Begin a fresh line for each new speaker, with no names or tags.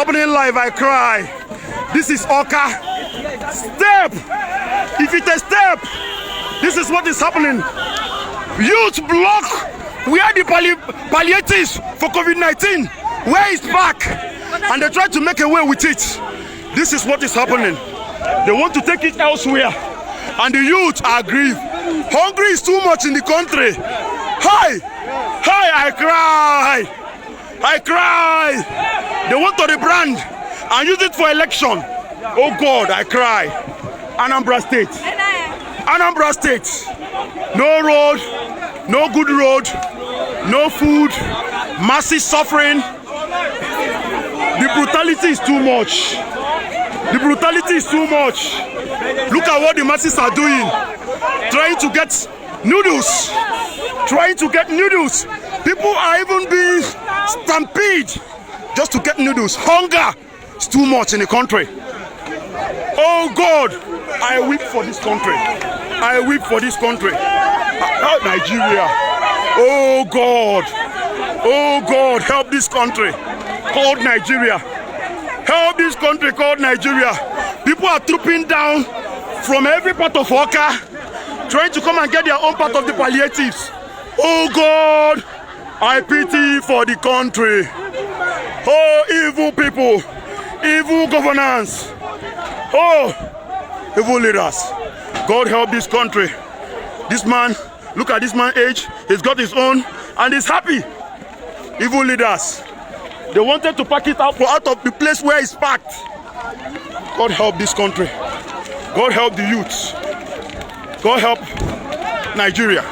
happening live, I cry. This is Oka. Step! If it's a step, this is what is happening. Youth block where the palliatives for COVID-19, where it's back, and they try to make a way with it. This is what is happening. They want to take it elsewhere, and the youth are grieved. Hungry is too much in the country. Hi! Hi, I cry! I cry! They want to rebrand and use it for election. Oh God, I cry. Anambra State. Anambra State. No road, no good road, no food, massive suffering. The brutality is too much. The brutality is too much. Look at what the masses are doing. Trying to get noodles. Trying to get noodles. People are even being stampeded just to get noodles. Hunger is too much in the country. Oh God, I weep for this country. I weep for this country. Nigeria. Oh God. Oh God, help this country called Nigeria. Help this country called Nigeria. People are trooping down from every part of Oka, trying to come and get their own part of the palliatives. Oh God, I pity for the country. Oh, evil people, evil governance. Oh, evil leaders. God help this country. This man, look at this man's age. He's got his own and he's happy. Evil leaders. They wanted to pack it out of the place where it's packed. God help this country. God help the youths. God help Nigeria.